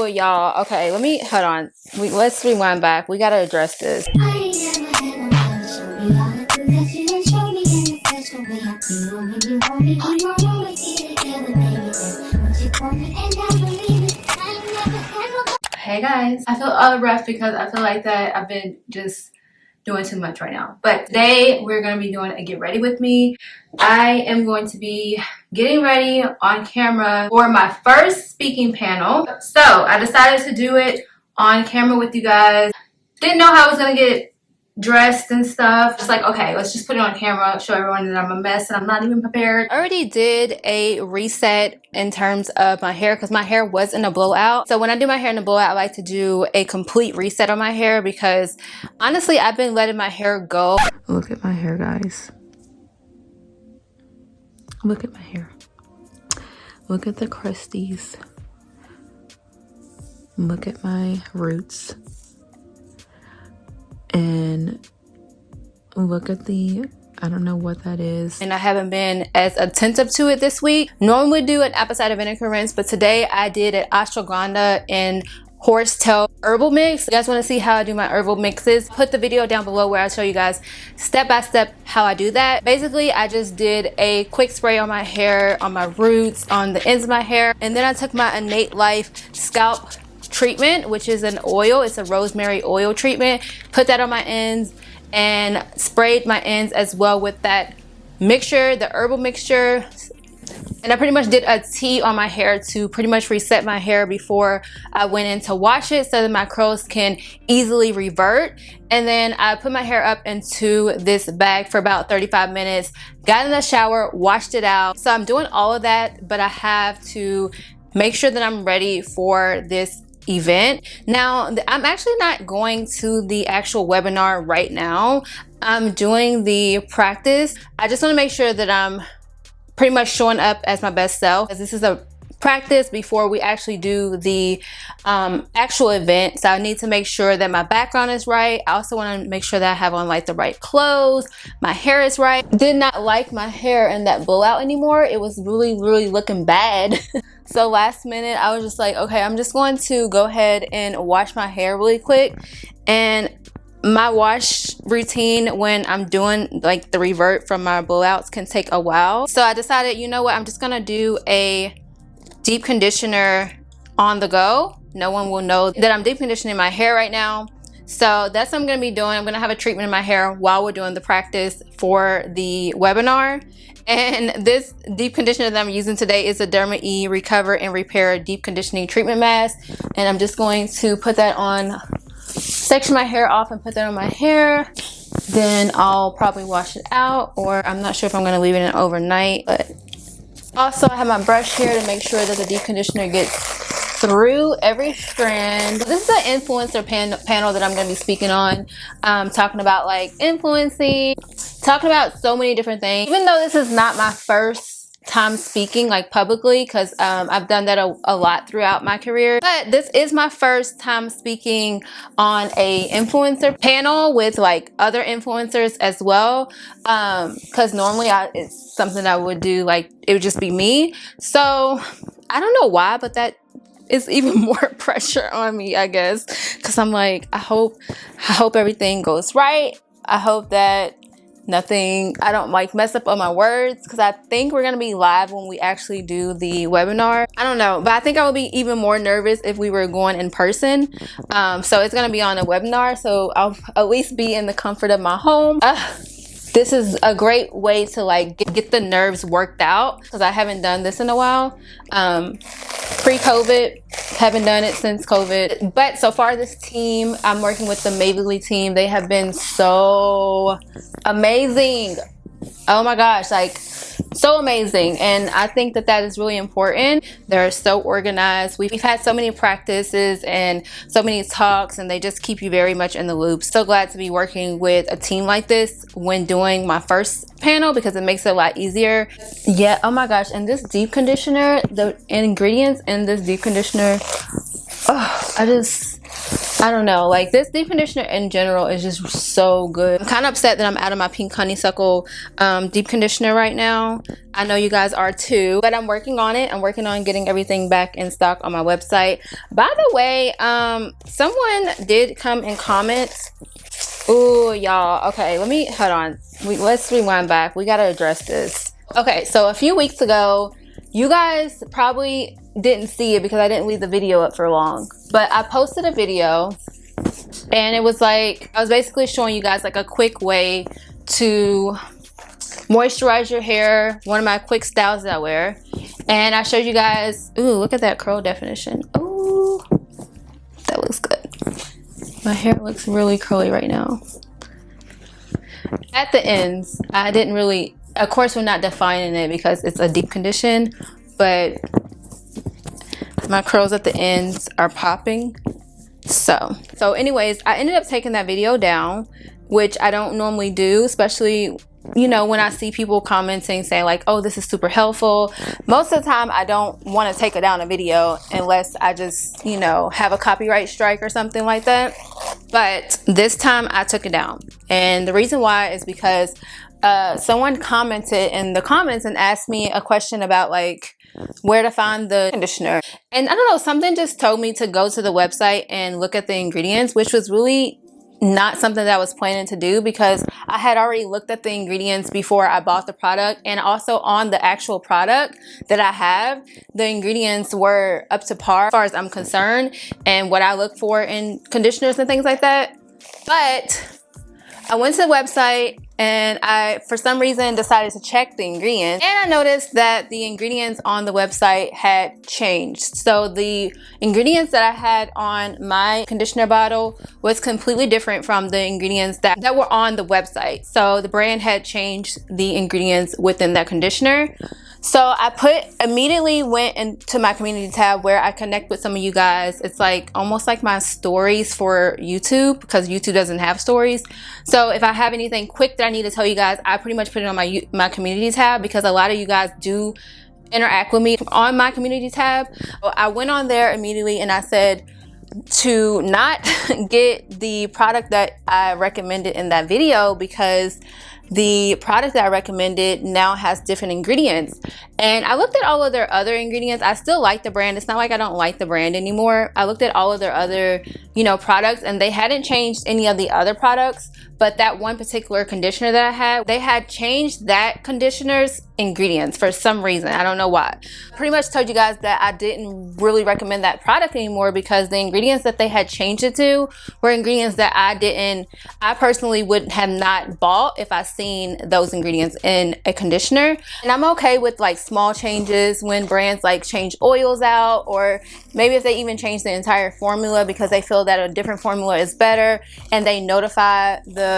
do it, y'all. Okay, let me, hold on. Let's rewind back. We gotta address this. Hey guys, I feel out of breath because I feel like that I've been just doing too much right now. But today we're going to be doing a get ready with me. I am going to be getting ready on camera for my first speaking panel. So I decided to do it on camera with you guys. Didn't know how I was going to get dressed and stuff. Just like, okay, let's just put it on camera, show everyone that I'm a mess and I'm not even prepared. I already did a reset in terms of my hair because my hair was in a blowout. So when I do my hair in a blowout, I like to do a complete reset on my hair because honestly, I've been letting my hair go. Look at my hair, guys. Look at my hair. Look at the crusties. Look at my roots. And look at the, I don't know what that is. And I haven't been as attentive to it this week. Normally do an apple cider vinegar rinse, but today I did an ashwagandha and horsetail herbal mix. You guys want to see how I do my herbal mixes? Put the video down below where I show you guys step by step how I do that. Basically, I just did a quick spray on my hair, on my roots, on the ends of my hair. And then I took my Innate Life scalp treatment, which is an oil. It's a rosemary oil treatment. Put that on my ends and sprayed my ends as well with that mixture, the herbal mixture. And I pretty much did a tea on my hair to pretty much reset my hair before I went in to wash it so that my curls can easily revert. And then I put my hair up into this bag for about 35 minutes, got in the shower, washed it out. So I'm doing all of that, but I have to make sure that I'm ready for this event. Now, I'm actually not going to the actual webinar right now. I'm doing the practice. I just want to make sure that I'm pretty much showing up as my best self, because this is a practice before we actually do the actual event. So I need to make sure that my background is right. I also want to make sure that I have on like the right clothes, my hair is right. Did not like my hair in that blowout anymore. It was really looking bad. So last minute I was just like, okay, I'm just going to go ahead and wash my hair really quick. And my wash routine when I'm doing like the revert from my blowouts can take a while. So I decided, you know what, I'm just gonna do a deep conditioner on the go. No one will know that I'm deep conditioning my hair right now. So that's what I'm gonna be doing. I'm gonna have a treatment in my hair while we're doing the practice for the webinar. And this deep conditioner that I'm using today is a Derma E Recover and Repair Deep Conditioning Treatment Mask. And I'm just going to put that on, section my hair off and put that on my hair. Then I'll probably wash it out, or I'm not sure if I'm gonna leave it in overnight. But also I have my brush here to make sure that the deep conditioner gets through every strand. This is the influencer panel that I'm going to be speaking on, talking about like influencing, talking about so many different things. Even though this is not my first time speaking like publicly, because I've done that a lot throughout my career, but this is my first time speaking on a influencer panel with like other influencers as well, because normally it's something I would do, like it would just be me. So I don't know why, but that is even more pressure on me, I guess, because I'm like, I hope everything goes right. I hope that I don't like mess up on my words, because I think we're gonna be live when we actually do the webinar. I don't know, but I think I would be even more nervous if we were going in person. So it's gonna be on a webinar, so I'll at least be in the comfort of my home. This is a great way to like get the nerves worked out, because I haven't done this in a while. Pre-COVID, haven't done it since COVID. But so far this team, I'm working with the Mavely team. They have been so amazing. Oh my gosh, like so amazing. And I think that that is really important. They're so organized. We've had so many practices and so many talks, and they just keep you very much in the loop. So glad to be working with a team like this when doing my first panel, because it makes it a lot easier. Yeah, oh my gosh. And this deep conditioner, the ingredients in this deep conditioner, oh, I don't know, like this deep conditioner in general is just so good. I'm kind of upset that I'm out of my pink honeysuckle deep conditioner right now. I know you guys are too, but I'm working on it. I'm working on getting everything back in stock on my website. By the way, someone did come and comment. Ooh, y'all. Okay, hold on. Let's rewind back. We gotta address this. Okay, so a few weeks ago, you guys probably didn't see it because I didn't leave the video up for long, but I posted a video and it was like, I was basically showing you guys like a quick way to moisturize your hair, one of my quick styles that I wear. And I showed you guys, ooh, look at that curl definition. Ooh, that looks good. My hair looks really curly right now. At the ends, I didn't really, of course we're not defining it because it's a deep condition, but my curls at the ends are popping. So anyways, I ended up taking that video down, which I don't normally do, especially, you know, when I see people commenting saying like, oh, this is super helpful. Most of the time I don't want to take it down a video unless I just, you know, have a copyright strike or something like that. But this time I took it down, and the reason why is because someone commented in the comments and asked me a question about like where to find the conditioner. And I don't know, something just told me to go to the website and look at the ingredients, which was really not something that I was planning to do because I had already looked at the ingredients before I bought the product, and also on the actual product that I have, the ingredients were up to par as far as I'm concerned and what I look for in conditioners and things like that. But I went to the website and I, for some reason, decided to check the ingredients, and I noticed that the ingredients on the website had changed. So the ingredients that I had on my conditioner bottle was completely different from the ingredients that were on the website. So the brand had changed the ingredients within that conditioner. So I immediately went into my community tab where I connect with some of you guys. It's like almost like my stories for YouTube, because YouTube doesn't have stories. So if I have anything quick that I need to tell you guys, I pretty much put it on my community tab, because a lot of you guys do interact with me on my community tab. So I went on there immediately and I said to not get the product that I recommended in that video, because the product that I recommended now has different ingredients. And I looked at all of their other ingredients. I still like the brand. It's not like I don't like the brand anymore. I looked at all of their other, you know, products, and they hadn't changed any of the other products. But that one particular conditioner that I had, they had changed that conditioner's ingredients for some reason. I don't know why. I pretty much told you guys that I didn't really recommend that product anymore because the ingredients that they had changed it to were ingredients that I personally would have not bought if I seen those ingredients in a conditioner. And I'm okay with like small changes when brands like change oils out, or maybe if they even change the entire formula because they feel that a different formula is better and they notify the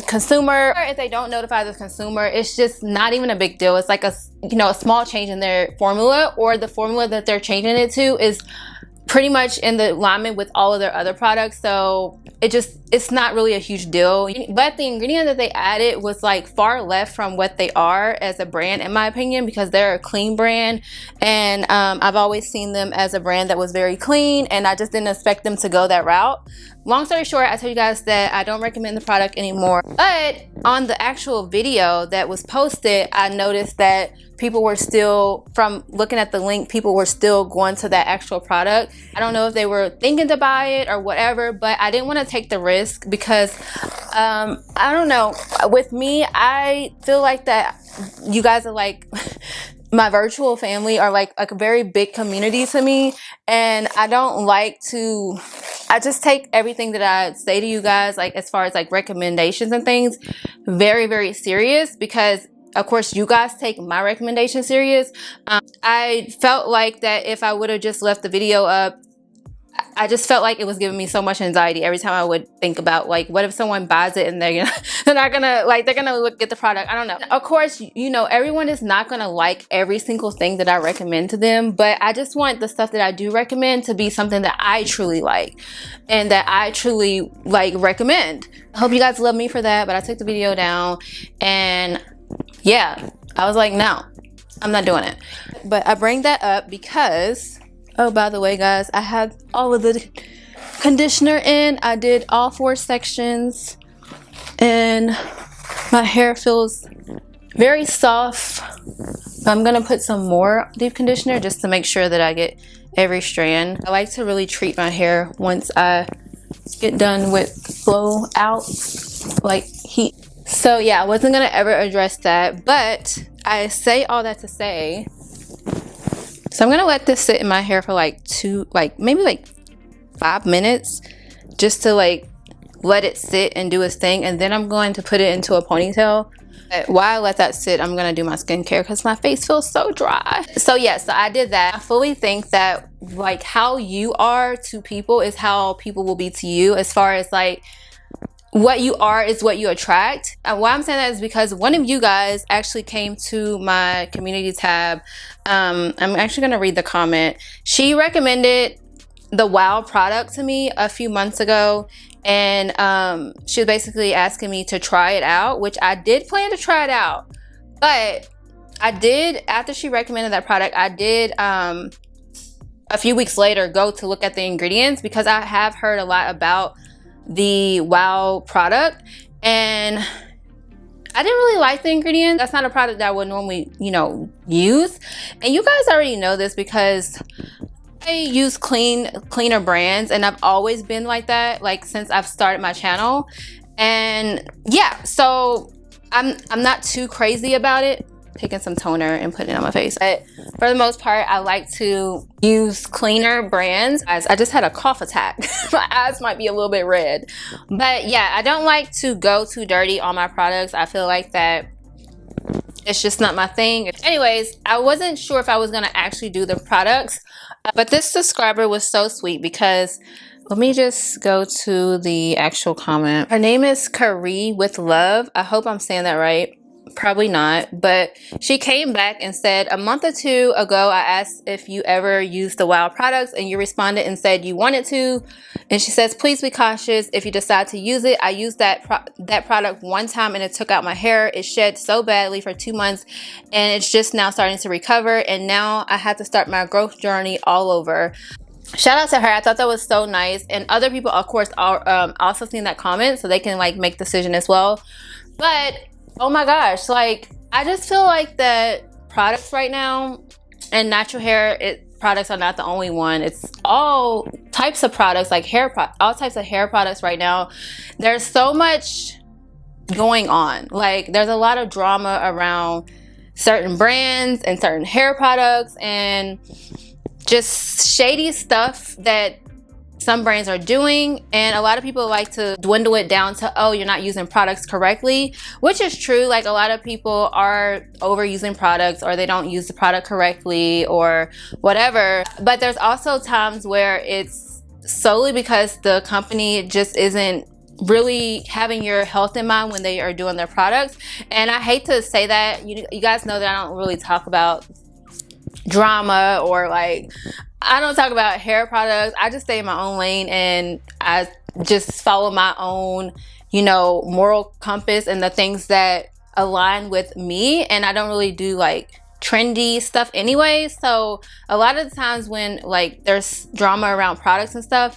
consumer. Or if they don't notify the consumer, it's just not even a big deal. It's like a small change in their formula, or the formula that they're changing it to is pretty much in the alignment with all of their other products. So it's not really a huge deal. But the ingredient that they added was like far left from what they are as a brand, in my opinion, because they're a clean brand, and I've always seen them as a brand that was very clean, and I just didn't expect them to go that route. Long story short, I tell you guys that I don't recommend the product anymore. But on the actual video that was posted, I noticed that people were still, from looking at the link, people were still going to that actual product. I don't know if they were thinking to buy it or whatever, but I didn't want to take the risk because I don't know, with me, I feel like that you guys are like my virtual family, are like a very big community to me, and I don't like to, I just take everything that I say to you guys, like as far as like recommendations and things, very, very serious, because of course you guys take my recommendation serious. I felt like that if I would have just left the video up, I just felt like it was giving me so much anxiety every time I would think about like, what if someone buys it and they're gonna look at the product. I don't know. Of course, you know, everyone is not gonna like every single thing that I recommend to them, but I just want the stuff that I do recommend to be something that I truly like and that I truly like recommend. I hope you guys love me for that, but I took the video down, and yeah, I was like, no, I'm not doing it. But I bring that up because, oh, by the way, guys, I have all of the conditioner in. I did all 4 sections and my hair feels very soft. I'm gonna put some more deep conditioner just to make sure that I get every strand. I like to really treat my hair once I get done with blowout, like heat. So yeah, I wasn't gonna ever address that, but I say all that to say, so I'm gonna let this sit in my hair for like maybe 5 minutes, just to like let it sit and do its thing, and then I'm going to put it into a ponytail. But while I let that sit, I'm gonna do my skincare because my face feels so dry. So yeah, so I did that. I fully think that like how you are to people is how people will be to you, as far as like what you are is what you attract. And why I'm saying that is because one of you guys actually came to my community tab. I'm actually gonna read the comment. She recommended the Wow product to me a few months ago, and she was basically asking me to try it out, which I did plan to try it out. But I did, after she recommended that product, I did a few weeks later go to look at the ingredients, because I have heard a lot about the Wow product and I didn't really like the ingredients. That's not a product that I would normally, you know, use. And you guys already know this because I use cleaner brands, and I've always been like that, like since I've started my channel. And yeah, so I'm not too crazy about it. Taking some toner and putting it on my face, but for the most part I like to use cleaner brands. Guys, I just had a cough attack. My eyes might be a little bit red, but yeah, I don't like to go too dirty on my products. I feel like that it's just not my thing. Anyways, I wasn't sure if I was gonna actually do the products, but this subscriber was so sweet, because let me just go to the actual comment. Her name is Kari with Love. I hope I'm saying that right. Probably not, but she came back and said, a month or 2 ago I asked if you ever used the Wow products, and you responded and said you wanted to. And she says, please be cautious if you decide to use it. I used that product one time and it took out my hair. It shed so badly for 2 months, and it's just now starting to recover, and now I had to start my growth journey all over. Shout out to her. I thought that was so nice, and other people of course are also seeing that comment, so they can like make the decision as well. But oh my gosh, like I just feel like that products right now, and natural hair products are not the only one. It's all types of products, like all types of hair products right now. There's so much going on. Like there's a lot of drama around certain brands and certain hair products, and just shady stuff that some brands are doing. And a lot of people like to dwindle it down to, oh, you're not using products correctly, which is true. Like a lot of people are overusing products, or they don't use the product correctly or whatever. But there's also times where it's solely because the company just isn't really having your health in mind when they are doing their products. And I hate to say that. You guys know that I don't really talk about drama, or like I don't talk about hair products. I just stay in my own lane, and I just follow my own, you know, moral compass and the things that align with me. And I don't really do like trendy stuff anyway. So a lot of the times when like there's drama around products and stuff,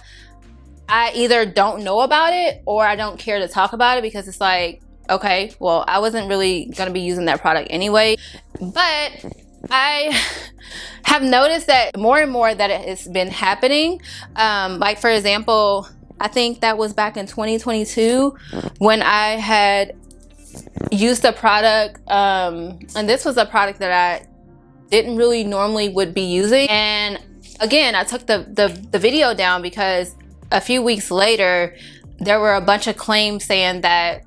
I either don't know about it or I don't care to talk about it, because it's like, okay, well, I wasn't really gonna be using that product anyway. But I have noticed that more and more that it has been happening. Like for example, I think that was back in 2022 when I had used a product, and this was a product that I didn't really normally would be using. And again, I took the video down because a few weeks later there were a bunch of claims saying that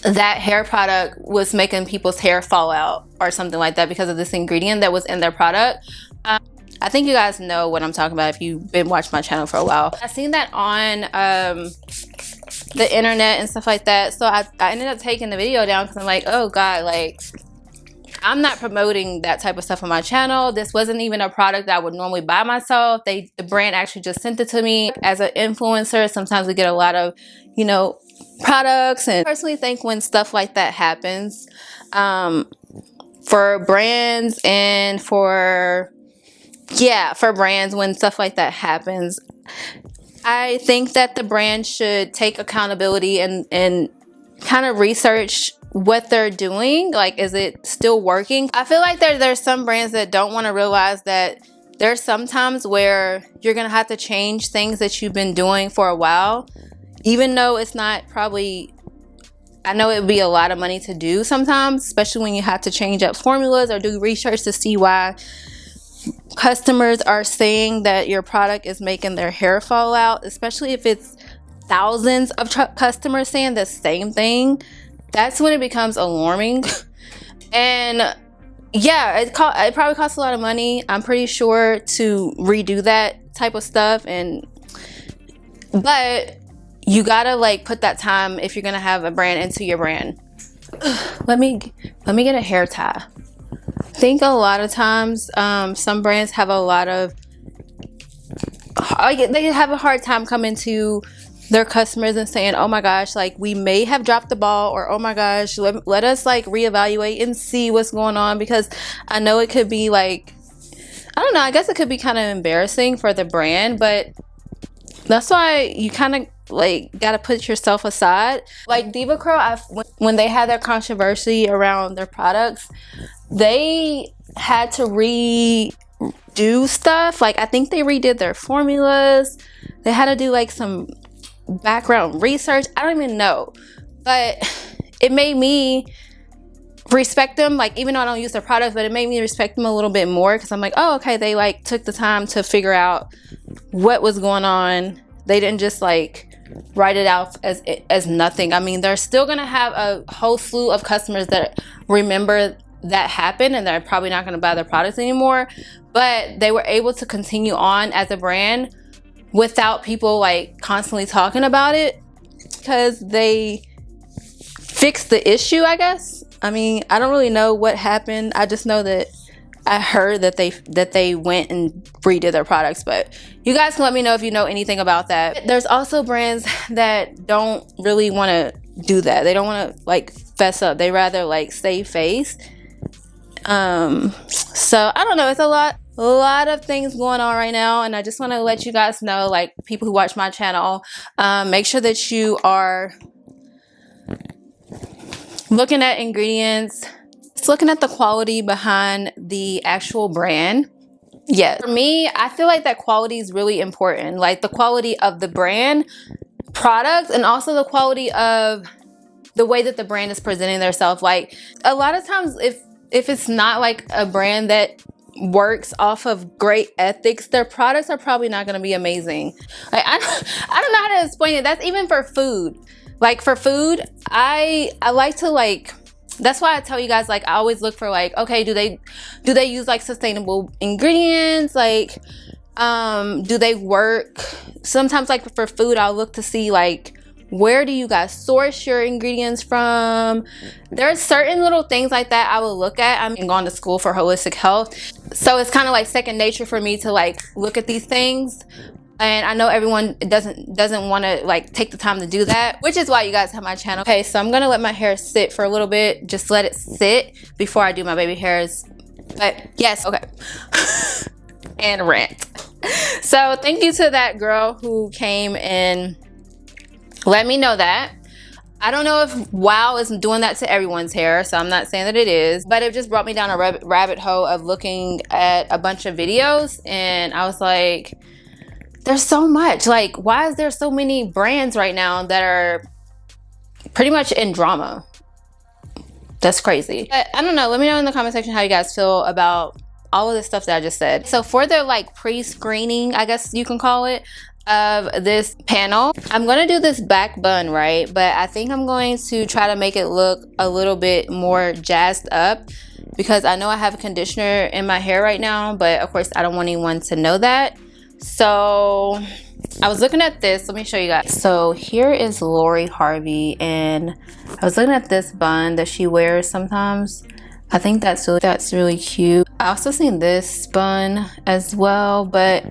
that hair product was making people's hair fall out or something like that because of this ingredient that was in their product. I think you guys know what I'm talking about if you've been watching my channel for a while. I've seen that on the internet and stuff like that, so I ended up taking the video down because I'm like, oh god, like I'm not promoting that type of stuff on my channel. This wasn't even a product that I would normally buy myself. The brand actually just sent it to me. As an influencer, sometimes we get a lot of, you know, products, and I personally think when stuff like that happens, for brands and for brands, when stuff like that happens, I think that the brand should take accountability and kind of research what they're doing. Like, is it still working? I feel like there's some brands that don't want to realize that there's some times where you're gonna have to change things that you've been doing for a while, even though it's not probably, I know it would be a lot of money to do sometimes, especially when you have to change up formulas or do research to see why customers are saying that your product is making their hair fall out, especially if it's thousands of customers saying the same thing. That's when it becomes alarming. And yeah, it probably costs a lot of money, I'm pretty sure, to redo that type of stuff. But you gotta like put that time, if you're gonna have a brand, into your brand. let me get a hair tie. I think a lot of times some brands have a lot of, they have a hard time coming to their customers and saying, oh my gosh, like, we may have dropped the ball, or oh my gosh, let us like reevaluate and see what's going on. Because I know it could be like, I don't know, I guess it could be kind of embarrassing for the brand, but that's why you kind of like gotta put yourself aside. Like DevaCurl, when they had their controversy around their products, they had to redo stuff. Like, I think they redid their formulas. They had to do like some background research. I don't even know, but it made me respect them. Like, even though I don't use their products, but it made me respect them a little bit more, because I'm like, oh, okay, they like took the time to figure out what was going on. They didn't just like write it out as nothing. I mean, they're still gonna have a whole slew of customers that remember that happened, and they're probably not gonna buy their products anymore, but they were able to continue on as a brand without people like constantly talking about it, because they fixed the issue, I guess. I mean, I don't really know what happened. I just know that I heard that they went and redid their products, but you guys can let me know if you know anything about that. There's also brands that don't really want to do that. They don't want to like fess up. They rather like save face. So I don't know. It's a lot of things going on right now, and I just want to let you guys know, like, people who watch my channel, make sure that you are looking at ingredients, just looking at the quality behind the actual brand. Yeah, for me, I feel like that quality is really important. Like, the quality of the brand product, and also the quality of the way that the brand is presenting themselves. Like, a lot of times if it's not like a brand that works off of great ethics, their products are probably not going to be amazing. Like, I don't know how to explain it. That's even for food. Like, for food, I like to, like, that's why I tell you guys, like, I always look for, like, okay, do they use like sustainable ingredients? Like, do they work? Sometimes, like, for food, I'll look to see, like, where do you guys source your ingredients from? There's certain little things like that I will look at. I'm going to school for holistic health, so it's kind of like second nature for me to like look at these things. And I know everyone doesn't want to like take the time to do that, which is why you guys have my channel. Okay, so I'm gonna let my hair sit for a little bit. Just let it sit before I do my baby hairs. But yes, okay. And rant. So thank you to that girl who came and let me know that. I don't know if WOW is doing that to everyone's hair, so I'm not saying that it is, but it just brought me down a rabbit hole of looking at a bunch of videos, and I was like, there's so much. Like, why is there so many brands right now that are pretty much in drama? That's crazy. But I don't know. Let me know in the comment section how you guys feel about all of this stuff that I just said. So for their like pre-screening, I guess you can call it, of this panel, I'm gonna do this back bun, right? But I think I'm going to try to make it look a little bit more jazzed up, because I know I have a conditioner in my hair right now, but of course I don't want anyone to know that. So I was looking at this. Let me show you guys. So here is Lori Harvey, and I was looking at this bun that she wears sometimes. I think that's really cute. I also seen this bun as well, but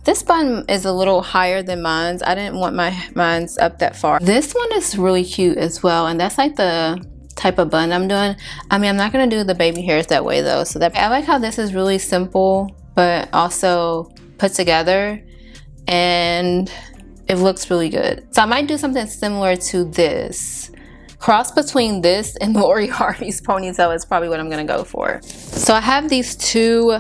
this bun is a little higher than mine's. I didn't want mine's up that far. This one is really cute as well, and that's like the type of bun I'm doing. I mean, I'm not gonna do the baby hairs that way though. So that I like how this is really simple, but also put together, and it looks really good. So I might do something similar to this. Cross between this and Lori Harvey's ponytail is probably what I'm gonna go for. So I have these two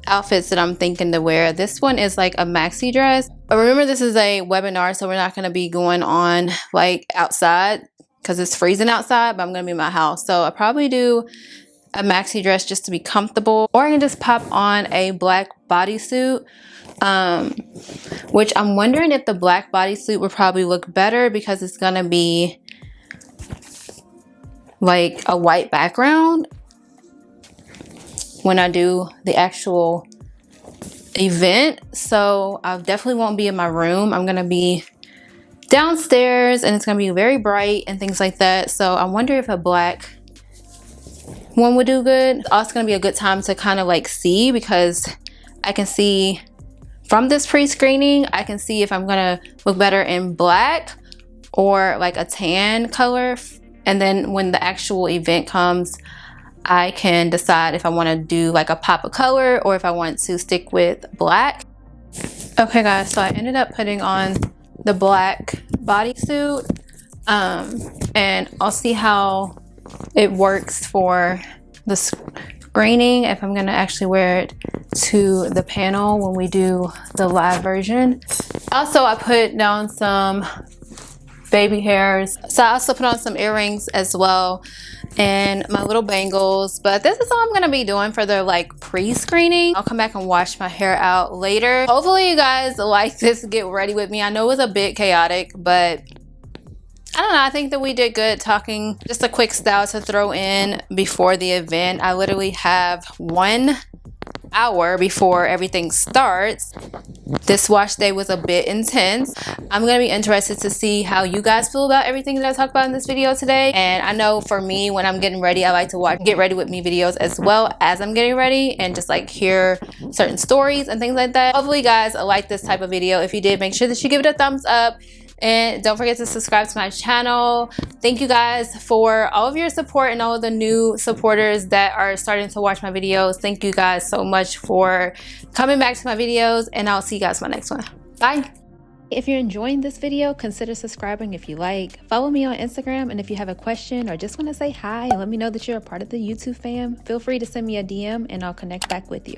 outfits that I'm thinking to wear. This one is like a maxi dress. But remember, this is a webinar, so we're not gonna be going on like outside because it's freezing outside, but I'm gonna be in my house. So I probably do a maxi dress just to be comfortable, or I can just pop on a black bodysuit, which I'm wondering if the black bodysuit would probably look better because it's gonna be like a white background when I do the actual event. So I definitely won't be in my room. I'm gonna be downstairs and it's gonna be very bright and things like that. So I wonder if a black one would do good. It's also gonna be a good time to kind of like see, because I can see from this pre-screening, I can see if I'm gonna look better in black or like a tan color. And then when the actual event comes, I can decide if I want to do like a pop of color or if I want to stick with black. Okay guys, so I ended up putting on the black bodysuit, and I'll see how it works for the screening, if I'm gonna actually wear it to the panel when we do the live version. Also, I put down some baby hairs, so I also put on some earrings as well and my little bangles. But this is all I'm gonna be doing for the like pre-screening. I'll come back and wash my hair out later. Hopefully you guys like this get ready with me. I know it was a bit chaotic, but I don't know, I think that we did good talking. Just a quick style to throw in before the event. I literally have 1 hour before everything starts. This wash day was a bit intense. I'm gonna be interested to see how you guys feel about everything that I talked about in this video today. And I know for me, when I'm getting ready, I like to watch get ready with me videos as well as I'm getting ready, and just like hear certain stories and things like that. Hopefully you guys like this type of video. If you did, make sure that you give it a thumbs up. And don't forget to subscribe to my channel. Thank you guys for all of your support and all of the new supporters that are starting to watch my videos. Thank you guys so much for coming back to my videos, and I'll see you guys in my next one. Bye. If you're enjoying this video, consider subscribing if you like. Follow me on Instagram, and if you have a question or just want to say hi and let me know that you're a part of the YouTube fam, feel free to send me a DM and I'll connect back with you.